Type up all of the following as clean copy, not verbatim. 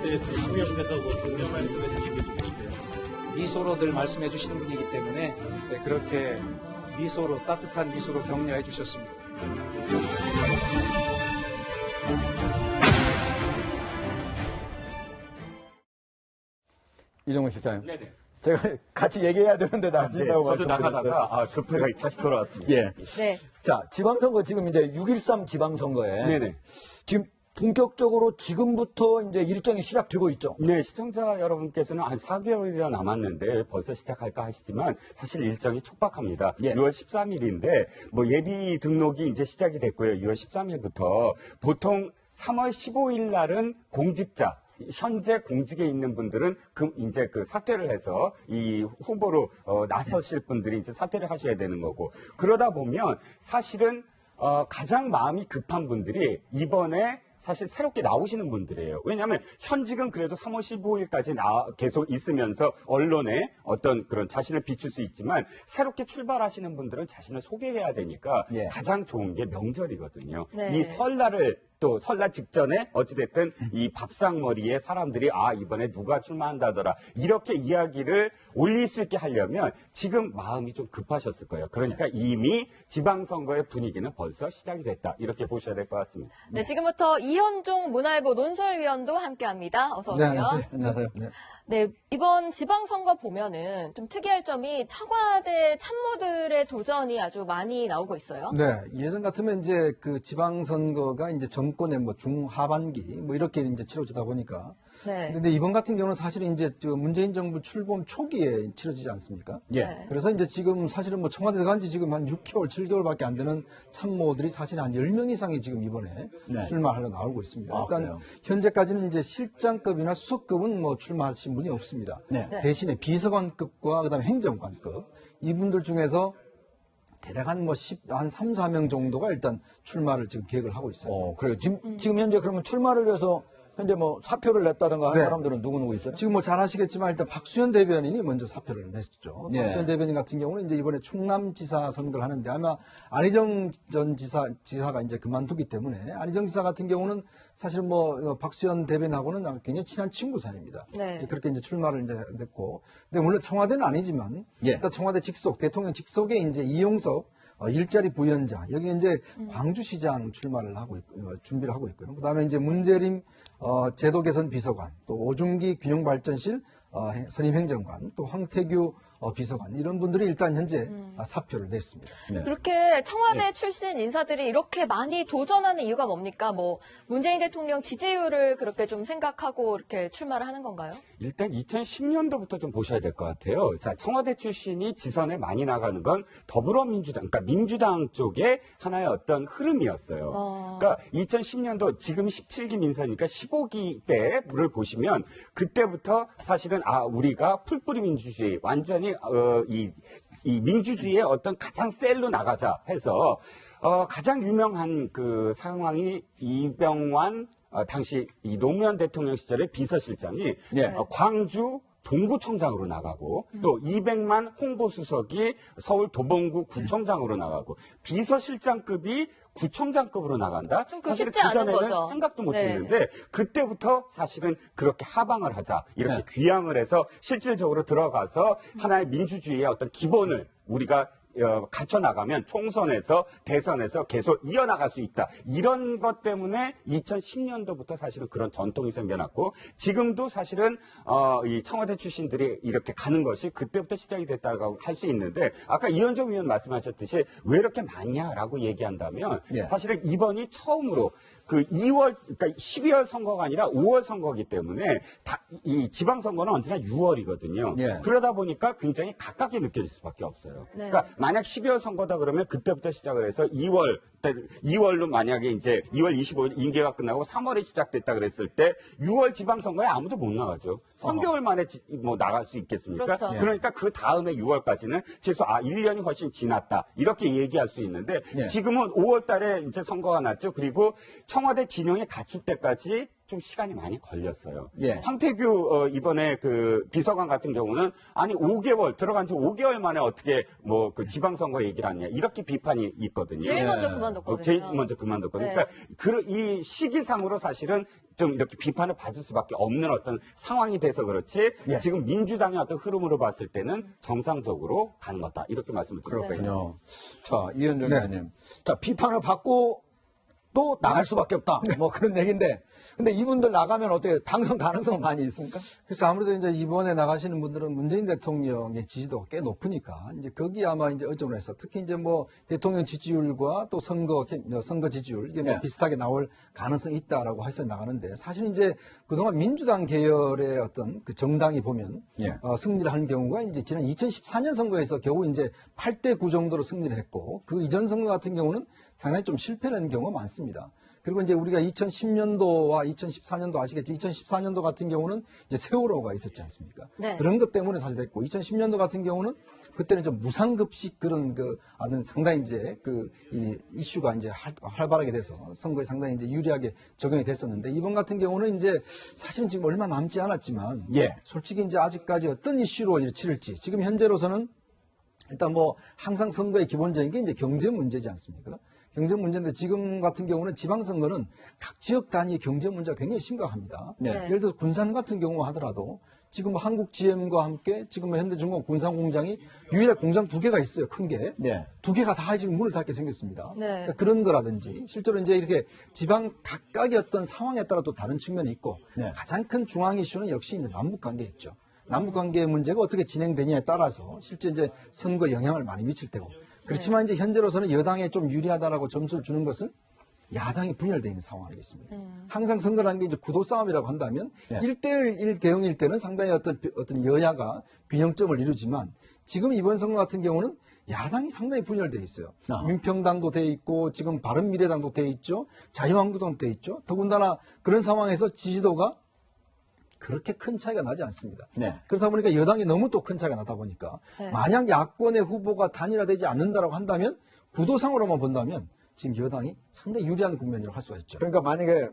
네, 대통령께서 격려 말씀해 주시면 좋겠어요. 미소로들 말씀해 주시는 분이기 때문에 그렇게 미소로 따뜻한 미소로 격려해 주셨습니다. 이종훈 실장님. 네네. 제가 같이 얘기해야 되는데 나간다고 저도 나가다가 급하게 다시 돌아왔습니다. 예. 네. 자, 지방선거 지금 이제 6.13 지방선거에 네네. 지금 본격적으로 지금부터 이제 일정이 시작되고 있죠. 네, 시청자 여러분께서는 한 4개월이나 남았는데 벌써 시작할까 하시지만 사실 일정이 촉박합니다. 예. 6월 13일인데 뭐 예비 등록이 이제 시작이 됐고요. 6월 13일부터 보통 3월 15일 날은 공직자 현재 공직에 있는 분들은 이제 그 사퇴를 해서 이 후보로 나서실 분들이 이제 사퇴를 하셔야 되는 거고 그러다 보면 사실은 가장 마음이 급한 분들이 이번에 사실 새롭게 나오시는 분들이에요. 왜냐하면 현직은 그래도 3월 15일까지 계속 있으면서 언론에 어떤 그런 자신을 비출 수 있지만 새롭게 출발하시는 분들은 자신을 소개해야 되니까 예. 가장 좋은 게 명절이거든요. 네. 이 설날을 또 설날 직전에 어찌됐든 이 밥상머리에 사람들이 이번에 누가 출마한다더라 이렇게 이야기를 올릴 수 있게 하려면 지금 마음이 좀 급하셨을 거예요. 그러니까 이미 지방선거의 분위기는 벌써 시작이 됐다 이렇게 보셔야 될 것 같습니다. 네, 지금부터 이현종 문화일보 논설위원도 함께합니다. 어서 오세요. 안녕하세요. 네. 네, 이번 지방선거 보면은 좀 특이할 점이 청와대 참모들의 도전이 아주 많이 나오고 있어요. 네, 예전 같으면 이제 그 지방선거가 이제 정권의 뭐 중하반기 뭐 이렇게 이제 치러지다 보니까. 네. 근데 이번 같은 경우는 사실은 이제 문재인 정부 출범 초기에 치러지지 않습니까? 예. 네. 그래서 이제 지금 사실은 뭐 청와대 들어간 지 지금 한 6개월, 7개월밖에 안 되는 참모들이 사실 한 10명 이상이 지금 이번에 네. 출마하려 나오고 있습니다. 일단 그래요? 현재까지는 이제 실장급이나 수석급은 뭐 출마하신 분이 없습니다. 네. 대신에 비서관급과 그다음에 행정관급 이분들 중에서 대략 한 3, 4명 정도가 일단 출마를 지금 계획을 하고 있어요. 그래요. 지금 현재 그러면 출마를 위해서 현재 뭐 사표를 냈다든가 하는 네. 사람들은 누구 있어요? 지금 뭐 잘 아시겠지만 일단 박수현 대변인이 먼저 사표를 냈었죠. 예. 박수현 대변인 같은 경우는 이제 이번에 충남지사 선거를 하는데 아마 안희정 전 지사가 이제 그만두기 때문에 안희정 지사 같은 경우는 사실 뭐 박수현 대변인하고는 굉장히 친한 친구 사이입니다. 네. 그렇게 이제 출마를 이제 냈고, 근데 물론 청와대는 아니지만 예. 일단 청와대 직속 대통령 직속에 이제 이용섭 일자리 부위원장 여기 이제 광주시장 출마를 하고 준비를 하고 있고요. 그다음에 이제 문재림 제도 개선 비서관, 또 오중기 균형발전실 선임 행정관, 또 황태규 비서관 이런 분들이 일단 현재 사표를 냈습니다. 네. 그렇게 청와대 출신 인사들이 이렇게 많이 도전하는 이유가 뭡니까? 뭐 문재인 대통령 지지율을 그렇게 좀 생각하고 이렇게 출마를 하는 건가요? 일단 2010년도부터 좀 보셔야 될 것 같아요. 자, 청와대 출신이 지선에 많이 나가는 건 더불어민주당, 그러니까 민주당 쪽의 하나의 어떤 흐름이었어요. 그러니까 2010년도 지금 17기 민선이니까 15기 때를 보시면 그때부터 사실은 우리가 풀뿌리 민주주의 완전히 이 민주주의의 어떤 가장 셀로 나가자 해서 가장 유명한 그 상황이 이병환 당시 이 노무현 대통령 시절의 비서실장이 예. 광주 동구청장으로 나가고 또 200만 홍보수석이 서울 도봉구 구청장으로 나가고 비서실장급이 구청장급으로 나간다. 좀그 사실 쉽지 않은 그전에는 거죠. 생각도 못 네. 했는데 그때부터 사실은 그렇게 하방을 하자 이렇게 네. 귀향을 해서 실질적으로 들어가서 하나의 민주주의의 어떤 기본을 우리가 갖춰 나가면 총선에서 대선에서 계속 이어나갈 수 있다. 이런 것 때문에 2010년도부터 사실은 그런 전통이 생겨났고 지금도 사실은 이 청와대 출신들이 이렇게 가는 것이 그때부터 시작이 됐다고 할 수 있는데 아까 이현정 의원 말씀하셨듯이 왜 이렇게 많냐라고 얘기한다면 예. 사실은 이번이 처음으로 그 2월, 그러니까 12월 선거가 아니라 5월 선거이기 때문에 이 지방선거는 언제나 6월이거든요. 예. 그러다 보니까 굉장히 가깝게 느껴질 수밖에 없어요. 네. 그러니까 만약 12월 선거다 그러면 그때부터 시작을 해서 2월로 만약에 이제 2월 25일 임기가 끝나고 3월에 시작됐다 그랬을 때 6월 지방선거에 아무도 못 나가죠. 3개월 만에 뭐 나갈 수 있겠습니까? 그렇죠. 그러니까 그 다음에 6월까지는 최소 1년이 훨씬 지났다. 이렇게 얘기할 수 있는데 예. 지금은 5월 달에 이제 선거가 났죠. 그리고 청와대 진영에 갖출 때까지 좀 시간이 많이 걸렸어요. 예. 황태규 이번에 그 비서관 같은 경우는 아니 5개월 들어간 지 5개월 만에 어떻게 뭐 그 지방선거 얘기를 하냐 이렇게 비판이 있거든요. 제일 먼저 예. 그만뒀거든요. 제일 먼저 그만뒀거든요. 네. 그러니까 이 시기상으로 사실은 좀 이렇게 비판을 받을 수밖에 없는 어떤 상황이 돼서 그렇지 예. 지금 민주당의 어떤 흐름으로 봤을 때는 정상적으로 가는 거다. 이렇게 말씀을 드립니다. 그렇군요. 자, 이현정 네. 의원님. 자, 비판을 받고 또 나갈 수밖에 없다. 뭐 그런 얘기인데. 근데 이분들 나가면 어때요? 당선 가능성 많이 있습니까? 그래서 아무래도 이제 이번에 나가시는 분들은 문재인 대통령의 지지도가 꽤 높으니까 이제 거기 아마 이제 의존을 해서 특히 이제 뭐 대통령 지지율과 또 선거 지지율 이게 뭐 네. 비슷하게 나올 가능성이 있다라고 해서 나가는데 사실 이제 그동안 민주당 계열의 어떤 그 정당이 보면 예. 승리를 한 경우가 이제 지난 2014년 선거에서 겨우 이제 8대9 정도로 승리를 했고 그 이전 선거 같은 경우는 상당히 좀 실패한 경우가 많습니다. 그리고 이제 우리가 2010년도와 2014년도 아시겠지? 2014년도 같은 경우는 이제 세월호가 있었지 않습니까? 네. 그런 것 때문에 사실 됐고 2010년도 같은 경우는 그때는 좀 무상급식 그런 그 아는 상당히 이제 그 이 이슈가 이제 활발하게 돼서 선거에 상당히 이제 유리하게 적용이 됐었는데 이번 같은 경우는 이제 사실은 지금 얼마 남지 않았지만 예. 솔직히 이제 아직까지 어떤 이슈로 이제 치를지 지금 현재로서는 일단 뭐 항상 선거의 기본적인 게 이제 경제 문제지 않습니까? 경제 문제인데 지금 같은 경우는 지방선거는 각 지역 단위의 경제 문제가 굉장히 심각합니다. 네. 예를 들어서 군산 같은 경우 하더라도 지금 한국 GM과 함께 지금 현대중공 군산공장이 유일하게 공장 2개가 있어요. 큰 게. 네. 2개가 다 지금 문을 닫게 생겼습니다. 네. 그러니까 그런 거라든지 실제로 이제 이렇게 지방 각각의 어떤 상황에 따라 또 다른 측면이 있고 네. 가장 큰 중앙 이슈는 역시 이제 남북 관계였죠. 남북 관계 문제가 어떻게 진행되냐에 따라서 실제 이제 선거에 영향을 많이 미칠 테고 그렇지만 이제 현재로서는 여당에 좀 유리하다라고 점수를 주는 것은 야당이 분열되어 있는 상황 아니겠습니까? 항상 선거라는 게 이제 구도 싸움이라고 한다면 네. 1대1 대응일 때는 상당히 어떤 여야가 균형점을 이루지만 지금 이번 선거 같은 경우는 야당이 상당히 분열되어 있어요. 아. 민평당도 돼 있고 지금 바른미래당도 돼 있죠. 자유한국당도 돼 있죠. 더군다나 그런 상황에서 지지도가 그렇게 큰 차이가 나지 않습니다. 네. 그렇다 보니까 여당이 너무 또 큰 차이가 나다 보니까 네. 만약 야권의 후보가 단일화되지 않는다라고 한다면 구도상으로만 본다면 지금 여당이 상당히 유리한 국면이라고 할 수가 있죠. 그러니까 만약에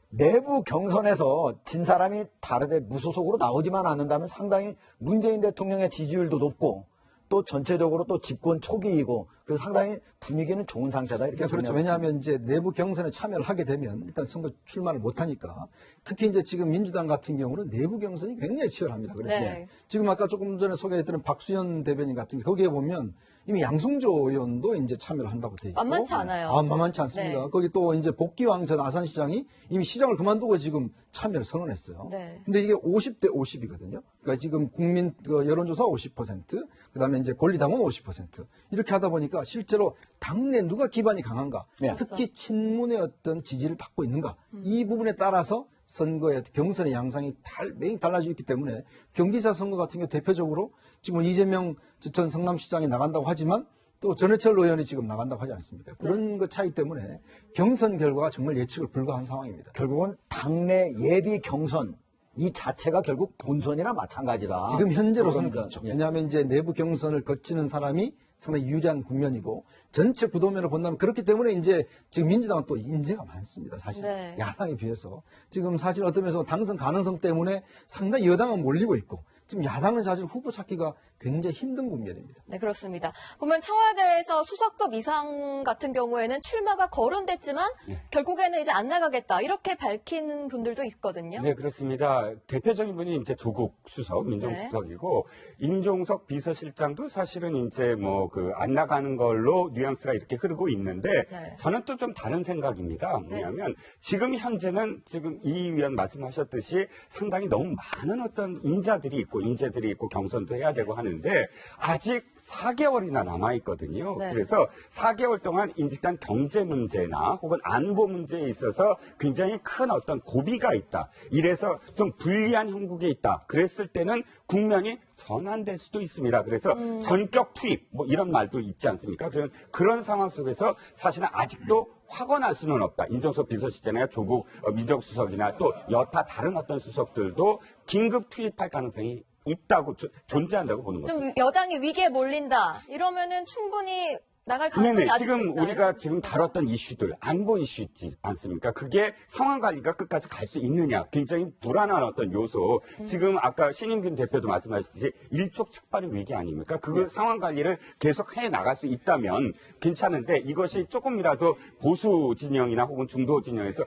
내부 경선에서 진 사람이 다르게 무소속으로 나오지만 않는다면 상당히 문재인 대통령의 지지율도 높고 또 전체적으로 또 집권 초기이고 그래서 상당히 분위기는 좋은 상태다 이렇게 그렇죠. 정리하고 왜냐하면 이제 내부 경선에 참여를 하게 되면 일단 선거 출마를 못하니까 특히 이제 지금 민주당 같은 경우는 내부 경선이 굉장히 치열합니다. 그래서 네. 지금 아까 조금 전에 소개했던 박수현 대변인 같은 게 거기에 보면 이미 양승조 의원도 이제 참여를 한다고 돼 있고 만만치 않아요. 만만치 않습니다. 네. 거기 또 이제 복귀왕 전 아산시장이 이미 시장을 그만두고 지금 참여를 선언했어요. 네. 근데 이게 50대 50이거든요. 그러니까 지금 국민 여론조사 50%, 그다음에 이제 권리당원 50% 이렇게 하다 보니까 실제로 당내 누가 기반이 강한가, 네. 특히 친문의 어떤 지지를 받고 있는가 이 부분에 따라서 선거의 경선의 양상이 매일 달라지고 있기 때문에 경기사 선거 같은 경우 대표적으로 지금 이재명 전 성남시장이 나간다고 하지만 또 전해철 의원이 지금 나간다고 하지 않습니까? 그런 것 차이 때문에 경선 결과가 정말 예측을 불가한 상황입니다. 결국은 당내 예비 경선 이 자체가 결국 본선이나 마찬가지다. 지금 현재로서는 그러니까, 그렇죠. 예. 왜냐하면 이제 내부 경선을 거치는 사람이 상당히 유리한 국면이고 전체 구도면을 본다면 그렇기 때문에 이제 지금 민주당은 또 인재가 많습니다. 사실 네. 야당에 비해서 지금 사실 어떤 면에서 당선 가능성 때문에 상당히 여당은 몰리고 있고 지금 야당은 사실 후보 찾기가 굉장히 힘든 국면입니다. 네, 그렇습니다. 보면 청와대에서 수석급 이상 같은 경우에는 출마가 거론됐지만 결국에는 이제 안 나가겠다 이렇게 밝힌 분들도 있거든요. 네, 그렇습니다. 대표적인 분이 이제 조국 수석, 민정수석이고, 임종석 비서실장도 사실은 이제 뭐 안 나가는 걸로 뉘앙스가 이렇게 흐르고 있는데, 네. 저는 또 좀 다른 생각입니다. 뭐냐면, 지금 현재는 지금 이 위원 말씀하셨듯이 상당히 너무 많은 어떤 인재들이 있고 경선도 해야 되고 하는데, 아직 4개월이나 남아있거든요. 네. 그래서 4개월 동안 일단 경제 문제나 혹은 안보 문제에 있어서 굉장히 큰 어떤 고비가 있다. 이래서 좀 불리한 형국에 있다. 그랬을 때는 국면이 전환될 수도 있습니다. 그래서 전격 투입 뭐 이런 말도 있지 않습니까? 그런 상황 속에서 사실은 아직도 확언할 수는 없다. 임종석 비서실장이나 조국 민정수석이나 또 여타 다른 어떤 수석들도 긴급 투입할 가능성이 있다고 존재한다고 보는 거죠. 좀 여당이 위기에 몰린다 이러면은 충분히 나갈 가능성이 네네. 아직도 지금 있나요? 우리가 지금 다뤘던 이슈들, 안보 이슈 있지 않습니까? 그게 상황 관리가 끝까지 갈 수 있느냐. 굉장히 불안한 어떤 요소. 지금 아까 신인균 대표도 말씀하셨듯이 일촉즉발의 위기 아닙니까? 그 상황 관리를 계속 해 나갈 수 있다면 괜찮은데 이것이 조금이라도 보수 진영이나 혹은 중도 진영에서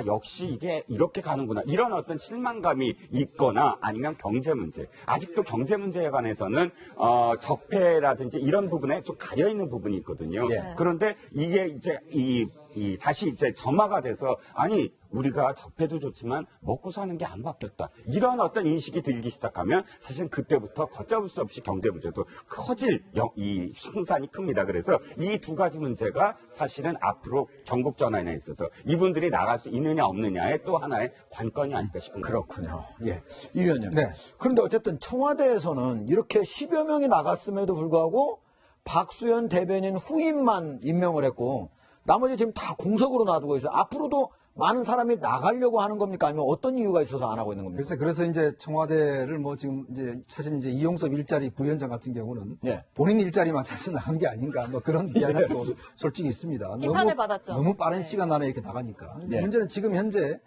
역시 이게 이렇게 가는구나. 이런 어떤 실망감이 있거나 아니면 경제 문제. 아직도 경제 문제에 관해서는 적폐라든지 이런 부분에 좀 가려 있는 부분이 있거든요. 네. 그런데 이게 이제 다시 이제 점화가 돼서 우리가 적폐도 좋지만 먹고 사는 게 안 바뀌었다. 이런 어떤 인식이 들기 시작하면 사실 그때부터 걷잡을 수 없이 경제 문제도 커질 이 상산이 큽니다. 그래서 이 두 가지 문제가 사실은 앞으로 전국 전환에 있어서 이분들이 나갈 수 있느냐 없느냐의 또 하나의 관건이 아닐까 싶습니다. 그렇군요. 예. 이 의원님. 네. 그런데 어쨌든 청와대에서는 이렇게 10여 명이 나갔음에도 불구하고 박수현 대변인 후임만 임명을 했고 나머지 지금 다 공석으로 놔두고 있어요. 앞으로도 많은 사람이 나가려고 하는 겁니까? 아니면 어떤 이유가 있어서 안 하고 있는 겁니까? 그래서 이제 청와대를 지금 이제 사실 이제 이용섭 일자리 부위원장 같은 경우는 예. 본인 일자리만 찾아서 나간 게 아닌가 그런 이야기도 솔직히 있습니다. 비판을 받았죠. 너무 빠른 시간 안에 이렇게 나가니까. 예. 문제는 지금 현재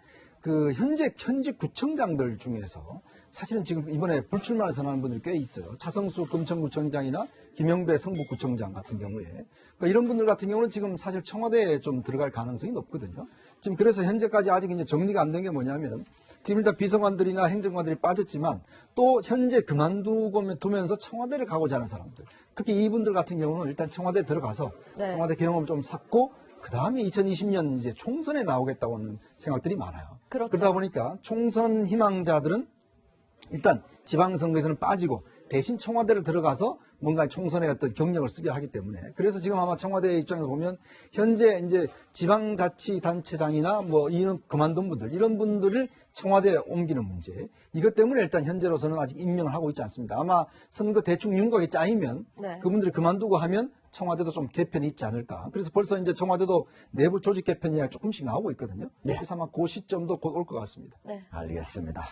현직 구청장들 중에서 사실은 지금 이번에 불출마를 선언하는 분들이 꽤 있어요. 차성수 금천구청장이나 김영배 성북구청장 같은 경우에. 그러니까 이런 분들 같은 경우는 지금 사실 청와대에 좀 들어갈 가능성이 높거든요. 지금 그래서 현재까지 아직 이제 정리가 안 된 게 뭐냐면 지금 일단 비서관들이나 행정관들이 빠졌지만 또 현재 그만두면서 청와대를 가고자 하는 사람들. 특히 이분들 같은 경우는 일단 청와대에 들어가서 네. 청와대 경험을 좀 쌓고 그 다음에 2020년 이제 총선에 나오겠다고 하는 생각들이 많아요. 그렇죠. 그러다 보니까 총선 희망자들은 일단 지방선거에서는 빠지고 대신 청와대를 들어가서 뭔가 총선에 어떤 경력을 쓰게 하기 때문에 그래서 지금 아마 청와대 입장에서 보면 현재 이제 지방자치단체장이나 이런 그만둔 분들 이런 분들을 청와대에 옮기는 문제 이것 때문에 일단 현재로서는 아직 임명을 하고 있지 않습니다. 아마 선거 대충 윤곽이 짜이면 네. 그분들이 그만두고 하면 청와대도 좀 개편이 있지 않을까. 그래서 벌써 이제 청와대도 내부 조직 개편 이야기가 조금씩 나오고 있거든요. 그래서 아마 그 시점도 곧 올 것 같습니다. 네. 알겠습니다.